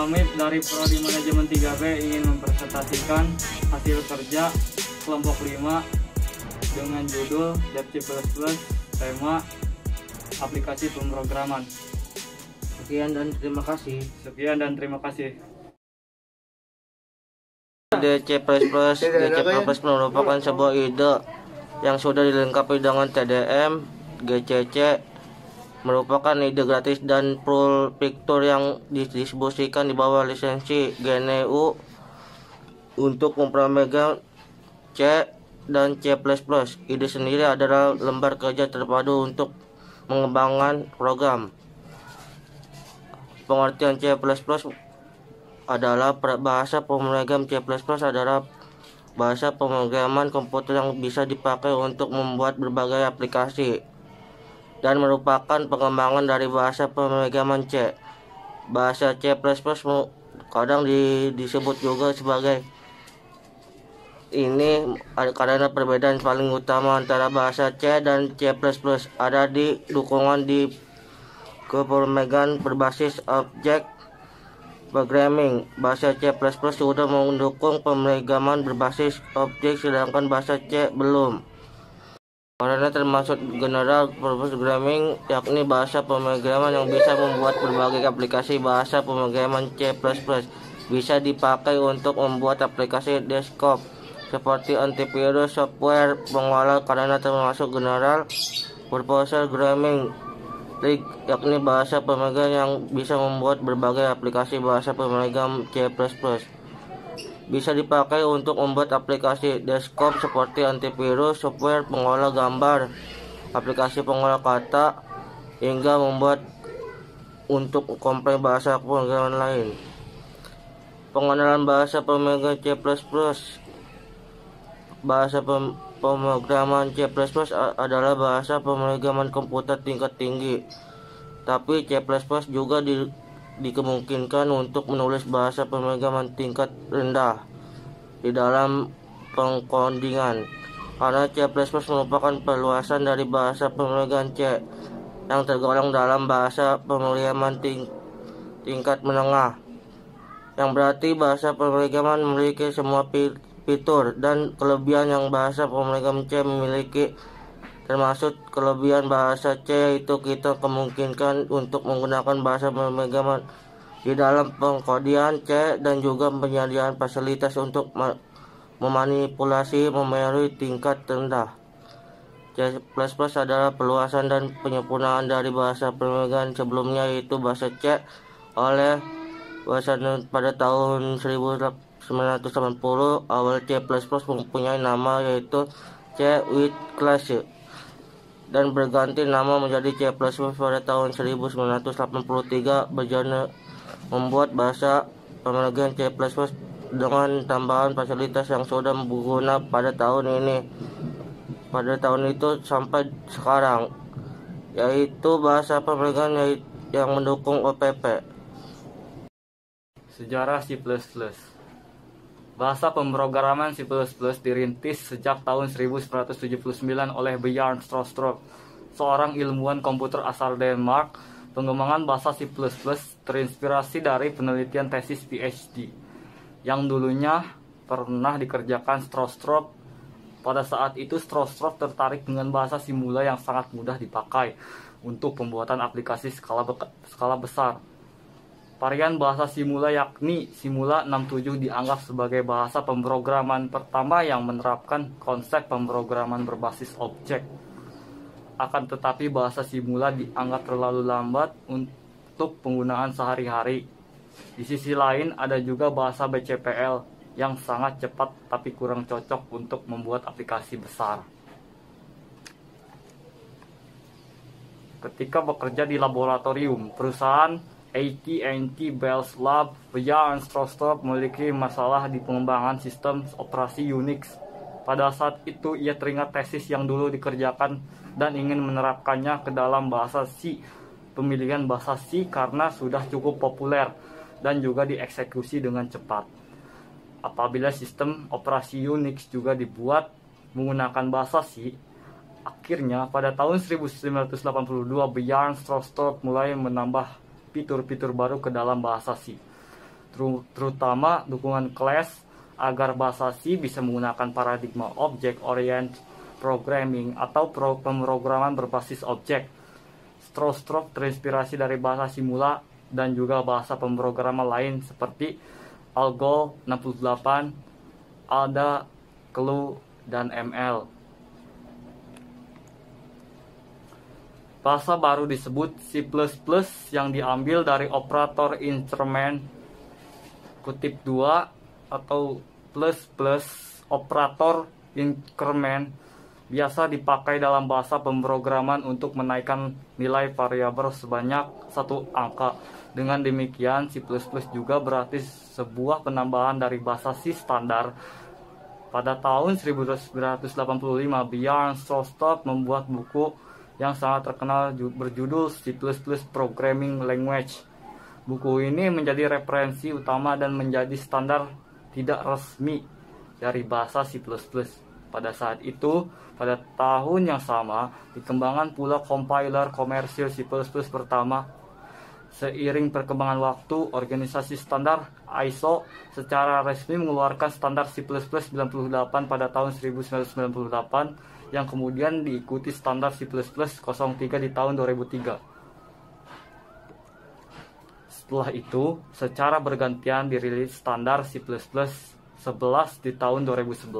pamit dari Prodi Manajemen 3B ingin mempresentasikan hasil kerja kelompok 5 dengan judul C++, tema aplikasi pemrograman. Sekian dan terima kasih. DC++ merupakan sebuah ide yang sudah dilengkapi dengan TDM. GCC merupakan ide gratis dan full fitur yang didistribusikan di bawah lisensi GNU untuk memprogram C dan C++. Ide sendiri adalah lembar kerja terpadu untuk mengembangkan program. Pengertian C++ adalah bahasa pemrogram. C++ adalah bahasa pemrograman komputer yang bisa dipakai untuk membuat berbagai aplikasi dan merupakan pengembangan dari bahasa pemrograman C. Bahasa C++ kadang disebut juga sebagai ini karena perbedaan paling utama antara bahasa C dan C++ ada di dukungan di kepemrograman berbasis objek programming. Bahasa C++ sudah mendukung pemrograman berbasis objek, sedangkan bahasa C belum. Karena termasuk general purpose programming, yakni bahasa pemrograman yang bisa membuat berbagai aplikasi. Bahasa pemrograman C++ bisa dipakai untuk membuat aplikasi desktop seperti antivirus, software pengolah, karena termasuk general purpose programming, yakni bahasa pemrograman yang bisa membuat berbagai aplikasi. Bahasa pemrograman C++ bisa dipakai untuk membuat aplikasi desktop seperti antivirus, software pengolah gambar, aplikasi pengolah kata, hingga membuat untuk komplain bahasa pemrograman lain. Pengenalan bahasa pemrograman C++. Bahasa pemrograman C++ adalah bahasa pemrograman komputer tingkat tinggi, tapi C++ juga dikemungkinkan untuk menulis bahasa pemrograman tingkat rendah di dalam pengkodingan, karena C++ merupakan perluasan dari bahasa pemrograman C yang tergolong dalam bahasa pemrograman tingkat menengah, yang berarti bahasa pemrograman memiliki semua fitur dan kelebihan yang bahasa pemrograman C memiliki. Termasuk kelebihan bahasa C, yaitu kita kemungkinkan untuk menggunakan bahasa pemrograman di dalam pengkodian C dan juga penyediaan fasilitas untuk memanipulasi memori tingkat rendah. C++ adalah perluasan dan penyempurnaan dari bahasa pemrograman sebelumnya, yaitu bahasa C oleh pada tahun 1980. Awal C++ mempunyai nama yaitu C with class dan berganti nama menjadi C++ pada tahun 1983. Berjana membuat bahasa pemrograman C++ dengan tambahan fasilitas yang sudah berguna pada tahun itu sampai sekarang, yaitu bahasa pemrograman yang mendukung OPP. Sejarah C++. Bahasa pemrograman C++ dirintis sejak tahun 1979 oleh Bjarne Stroustrup, seorang ilmuwan komputer asal Denmark. Pengembangan bahasa C++ terinspirasi dari penelitian tesis PhD yang dulunya pernah dikerjakan Stroustrup. Pada saat itu Stroustrup tertarik dengan bahasa Simula yang sangat mudah dipakai untuk pembuatan aplikasi skala besar. Varian bahasa Simula yakni Simula 67 dianggap sebagai bahasa pemrograman pertama yang menerapkan konsep pemrograman berbasis objek. Akan tetapi bahasa Simula dianggap terlalu lambat untuk penggunaan sehari-hari. Di sisi lain ada juga bahasa BCPL yang sangat cepat tapi kurang cocok untuk membuat aplikasi besar. Ketika bekerja di laboratorium, perusahaan AT&T Bell Labs, Bjarne Stroustrup memiliki masalah di pengembangan sistem operasi Unix. Pada saat itu ia teringat tesis yang dulu dikerjakan dan ingin menerapkannya ke dalam bahasa C. Pemilihan bahasa C karena sudah cukup populer dan juga dieksekusi dengan cepat. Apabila sistem operasi Unix juga dibuat menggunakan bahasa C, akhirnya pada tahun 1982 Bjarne Stroustrup mulai menambah fitur-fitur baru ke dalam bahasa C. terutama dukungan class agar bahasa C bisa menggunakan paradigma Object Oriented Programming atau pemrograman berbasis objek. Stroke terinspirasi dari bahasa Simula dan juga bahasa pemrograman lain seperti Algol 68, Ada, Clue, dan ML. Bahasa baru disebut C++ yang diambil dari operator increment kutip 2 atau plus operator increment biasa dipakai dalam bahasa pemrograman untuk menaikkan nilai variabel sebanyak satu angka. Dengan demikian, C++ juga berarti sebuah penambahan dari bahasa C standar. Pada tahun 1985, Bjarne Stroustrup membuat buku yang sangat terkenal berjudul C++ Programming Language. Buku ini menjadi referensi utama dan menjadi standar tidak resmi dari bahasa C++. Pada saat itu, pada tahun yang sama, dikembangkan pula compiler komersil C++ pertama. Seiring perkembangan waktu, organisasi standar ISO secara resmi mengeluarkan standar C++ 98 pada tahun 1998 yang kemudian diikuti standar C++ 03 di tahun 2003. Setelah itu, secara bergantian dirilis standar C++ 11 di tahun 2011,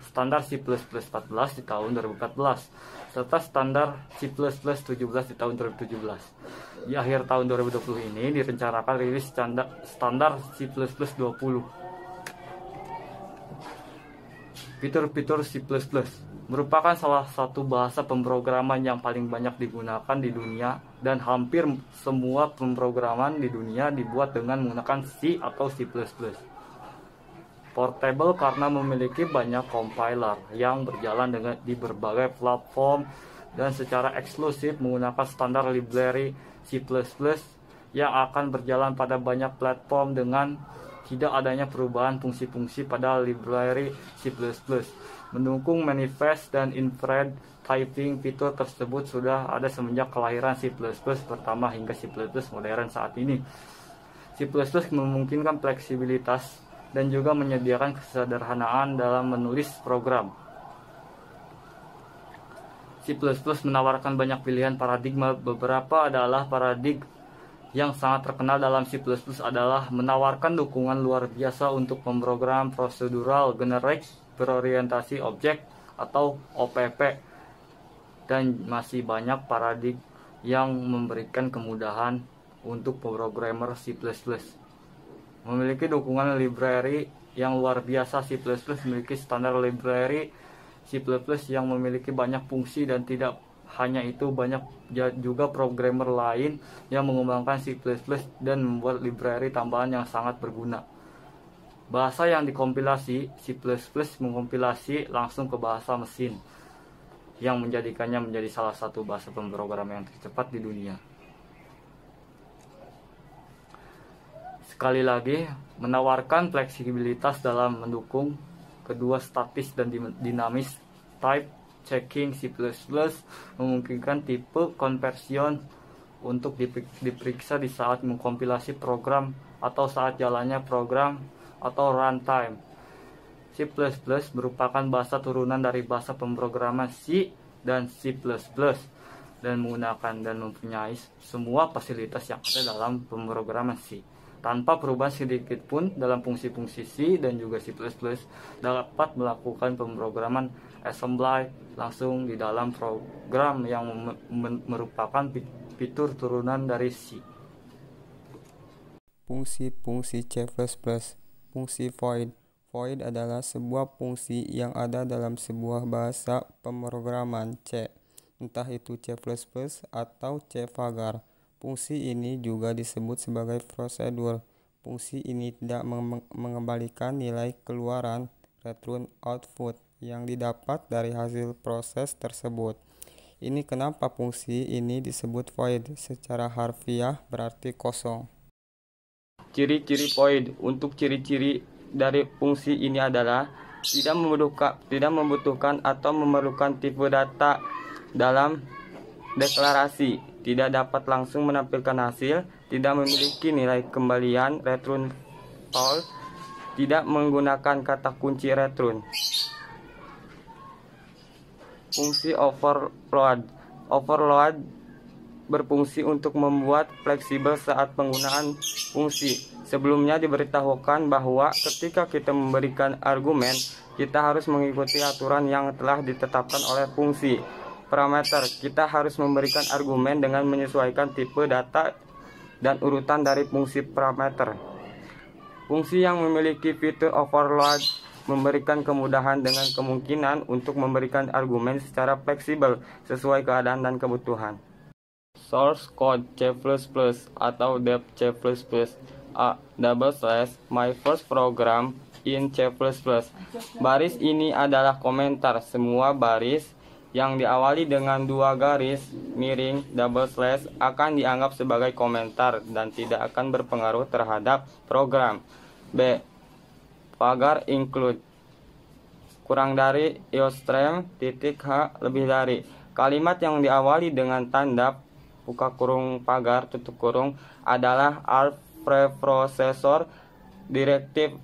standar C++ 14 di tahun 2014, serta standar C++ 17 di tahun 2017. Di akhir tahun 2020 ini direncanakan rilis standar C++ 20. Fitur-fitur C++ merupakan salah satu bahasa pemrograman yang paling banyak digunakan di dunia, dan hampir semua pemrograman di dunia dibuat dengan menggunakan C atau C++. Portable karena memiliki banyak compiler yang berjalan di berbagai platform dan secara eksklusif menggunakan standar library C++ yang akan berjalan pada banyak platform dengan tidak adanya perubahan fungsi-fungsi pada library C++. Mendukung manifest dan infrared typing, fitur tersebut sudah ada semenjak kelahiran C++ pertama hingga C++ modern saat ini. C++ memungkinkan fleksibilitas dan juga menyediakan kesederhanaan dalam menulis program. C++ menawarkan banyak pilihan paradigma. Beberapa adalah paradigma yang sangat terkenal dalam C++ adalah menawarkan dukungan luar biasa untuk pemrograman procedural generic berorientasi objek atau OPP, dan masih banyak paradigma yang memberikan kemudahan untuk programmer C++. Memiliki dukungan library yang luar biasa, C++ memiliki standar library C++ yang memiliki banyak fungsi, dan tidak hanya itu, banyak juga programmer lain yang mengembangkan C++ dan membuat library tambahan yang sangat berguna. Bahasa yang dikompilasi, C++ mengompilasi langsung ke bahasa mesin, yang menjadikannya menjadi salah satu bahasa pemrograman yang tercepat di dunia. Sekali lagi, menawarkan fleksibilitas dalam mendukung kedua statis dan dinamis. Type checking C++ memungkinkan tipe conversion untuk diperiksa di saat mengkompilasi program atau saat jalannya program atau runtime. C++ merupakan bahasa turunan dari bahasa pemrograman C dan C++, dan menggunakan dan mempunyai semua fasilitas yang ada dalam pemrograman C. Tanpa perubahan sedikit pun dalam fungsi-fungsi C dan juga C++, dapat melakukan pemrograman assembly langsung di dalam program yang merupakan fitur turunan dari C. Fungsi-fungsi C++. Fungsi void. Void adalah sebuah fungsi yang ada dalam sebuah bahasa pemrograman C, entah itu C++ atau C Vagar. Fungsi ini juga disebut sebagai prosedur. Fungsi ini tidak mengembalikan nilai keluaran return output yang didapat dari hasil proses tersebut. Ini kenapa fungsi ini disebut void. Secara harfiah berarti kosong. Ciri-ciri void. Untuk ciri-ciri dari fungsi ini adalah tidak membutuhkan atau memerlukan tipe data dalam deklarasi, tidak dapat langsung menampilkan hasil, tidak memiliki nilai kembalian return default tidak menggunakan kata kunci return. Fungsi overload. Overload berfungsi untuk membuat fleksibel saat penggunaan fungsi. Sebelumnya diberitahukan bahwa ketika kita memberikan argumen, kita harus mengikuti aturan yang telah ditetapkan oleh fungsi. Parameter, kita harus memberikan argumen dengan menyesuaikan tipe data dan urutan dari fungsi parameter. Fungsi yang memiliki fitur overload memberikan kemudahan dengan kemungkinan untuk memberikan argumen secara fleksibel sesuai keadaan dan kebutuhan. Source code C++ atau dep C++ my first program in C++. Baris ini adalah komentar. Semua baris yang diawali dengan dua garis miring double slash akan dianggap sebagai komentar dan tidak akan berpengaruh terhadap program. B. Pagar include kurang dari iostream titik H lebih dari. Kalimat yang diawali dengan tanda buka kurung pagar tutup kurung adalah preprocessor directive,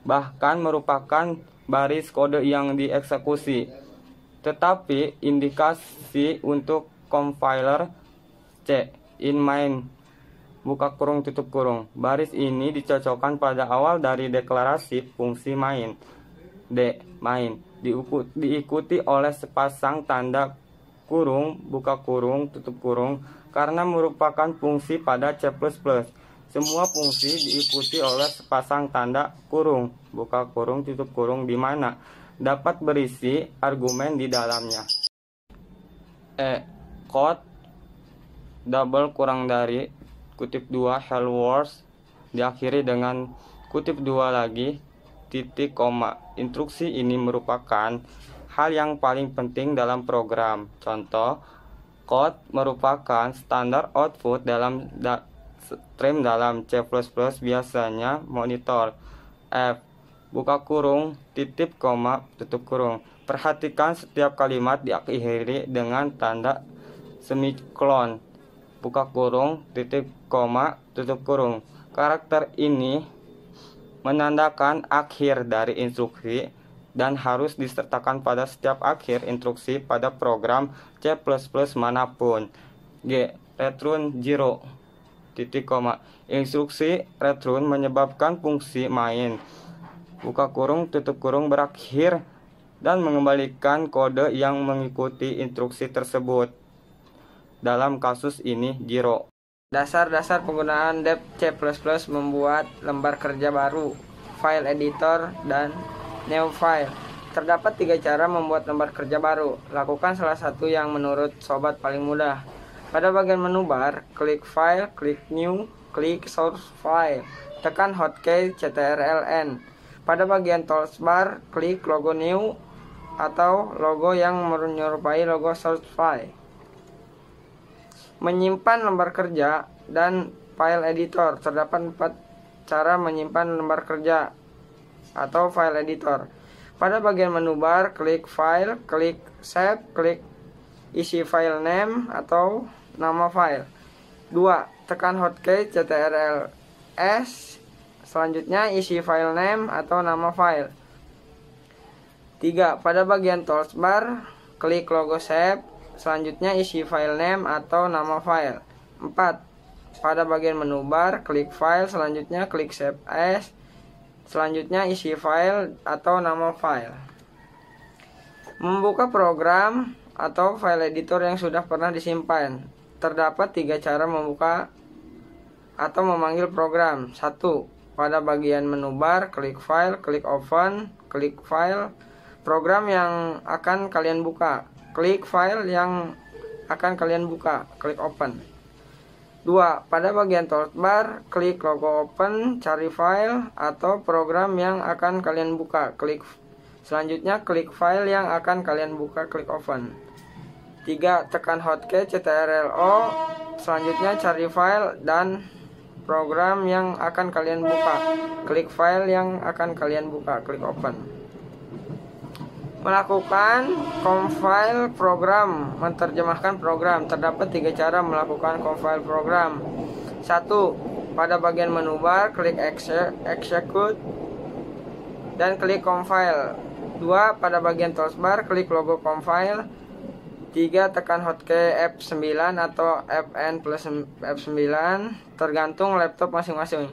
bahkan merupakan baris kode yang dieksekusi. Tetapi indikasi untuk compiler C in main buka kurung tutup kurung. Baris ini dicocokkan pada awal dari deklarasi fungsi main. D. Main diikuti oleh sepasang tanda kurung buka kurung tutup kurung karena merupakan fungsi pada C++. Semua fungsi diikuti oleh sepasang tanda kurung buka kurung tutup kurung di mana dapat berisi argumen di dalamnya. E. Code double kurang dari kutip 2 hello world diakhiri dengan kutip 2 lagi titik koma. Instruksi ini merupakan hal yang paling penting dalam program. Contoh, code merupakan standar output dalam stream dalam C++, biasanya monitor. F. Buka kurung, titip koma, tutup kurung. Perhatikan setiap kalimat diakhiri dengan tanda semikolon. Buka kurung, titip koma, tutup kurung. Karakter ini menandakan akhir dari instruksi dan harus disertakan pada setiap akhir instruksi pada program C++ manapun. G. Return 0 titik koma. Instruksi return menyebabkan fungsi main buka kurung tutup kurung berakhir dan mengembalikan kode yang mengikuti instruksi tersebut. Dalam kasus ini 0. Dasar-dasar penggunaan dep C++ membuat lembar kerja baru, file editor, dan new file. Terdapat 3 cara membuat lembar kerja baru. Lakukan salah satu yang menurut sobat paling mudah. Pada bagian menu bar, klik file, klik new, klik source file. Tekan hotkey CTRL-N. Pada bagian toolbar, klik logo new atau logo yang menyerupai logo source file. Menyimpan lembar kerja dan file editor. Terdapat 4 cara menyimpan lembar kerja atau file editor. Pada bagian menu bar, klik file, klik save, klik isi file name atau nama file. 2. Tekan hotkey CTRL-S. Selanjutnya isi file name atau nama file. 3. Pada bagian toolbar, klik logo save. Selanjutnya isi file name atau nama file. 4. Pada bagian menu bar, klik file, selanjutnya klik save as. Selanjutnya isi file atau nama file. Membuka program atau file editor yang sudah pernah disimpan. Terdapat 3 cara membuka atau memanggil program. 1. Pada bagian menu bar, klik file, klik open, klik file program yang akan kalian buka. Klik file yang akan kalian buka, klik open. 2. Pada bagian toolbar, klik logo open, cari file atau program yang akan kalian buka. Selanjutnya klik file yang akan kalian buka, klik open. 3. Tekan hotkey CTRL-O. Selanjutnya cari file dan program yang akan kalian buka. Klik file yang akan kalian buka, klik open. Melakukan compile program, menerjemahkan program. Terdapat 3 cara melakukan compile program. 1. Pada bagian menu bar, klik execute dan klik compile. 2. Pada bagian taskbar, klik logo compile. 3. Tekan hotkey F9 atau Fn plus F9 tergantung laptop masing-masing.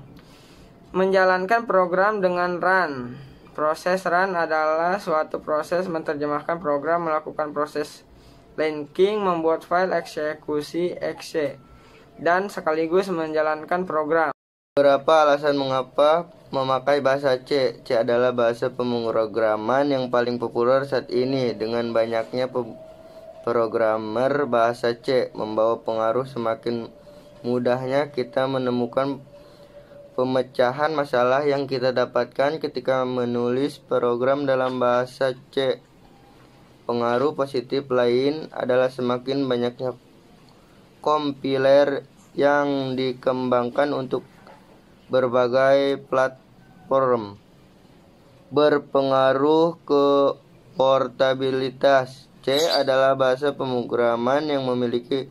Menjalankan program dengan run. Proses run adalah suatu proses menerjemahkan program, melakukan proses linking, membuat file, eksekusi exe, dan sekaligus menjalankan program. Beberapa alasan mengapa memakai bahasa C. C adalah bahasa pemrograman yang paling populer saat ini. Dengan banyaknya programmer, bahasa C membawa pengaruh semakin mudahnya kita menemukan pemecahan masalah yang kita dapatkan ketika menulis program dalam bahasa C. Pengaruh positif lain adalah semakin banyaknya kompiler yang dikembangkan untuk berbagai platform, berpengaruh ke portabilitas. C adalah bahasa pemrograman yang memiliki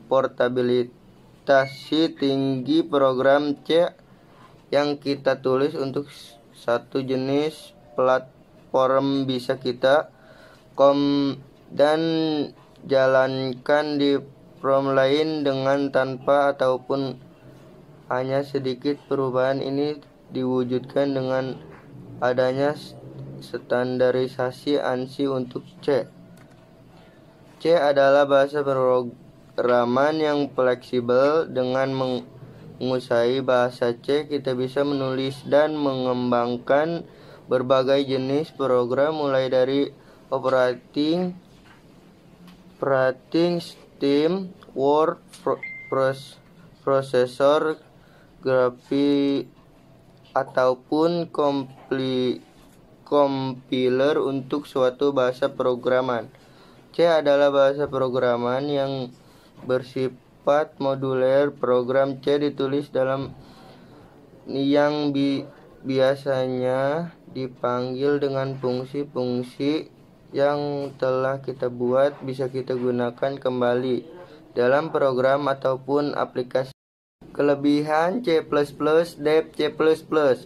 portabilitas tinggi. Program C yang kita tulis untuk satu jenis platform bisa kita dan jalankan di platform lain dengan tanpa ataupun hanya sedikit perubahan. Ini diwujudkan dengan adanya standarisasi ANSI untuk C. C adalah bahasa pemrograman yang fleksibel. Dengan menguasai bahasa C, kita bisa menulis dan mengembangkan berbagai jenis program, mulai dari operating system, word processor, grafik, ataupun compiler untuk suatu bahasa programan. C adalah bahasa programan yang bersifat moduler. Program C ditulis dalam yang biasanya dipanggil dengan fungsi-fungsi yang telah kita buat bisa kita gunakan kembali dalam program ataupun aplikasi. Kelebihan C++. Dev C++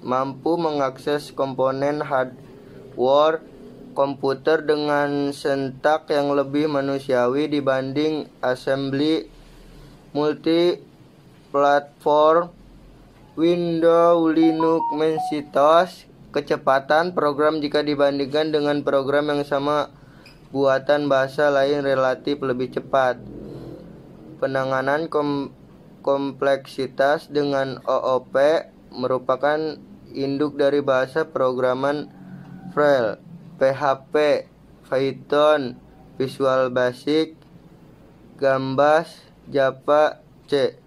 mampu mengakses komponen hardware komputer dengan syntak yang lebih manusiawi dibanding assembly multi-platform Windows, Linux, Macintosh. Kecepatan program jika dibandingkan dengan program yang sama buatan bahasa lain relatif lebih cepat. Penanganan kompleksitas dengan OOP merupakan induk dari bahasa programan Perl, PHP, Python, Visual Basic, Gambas, Java, C.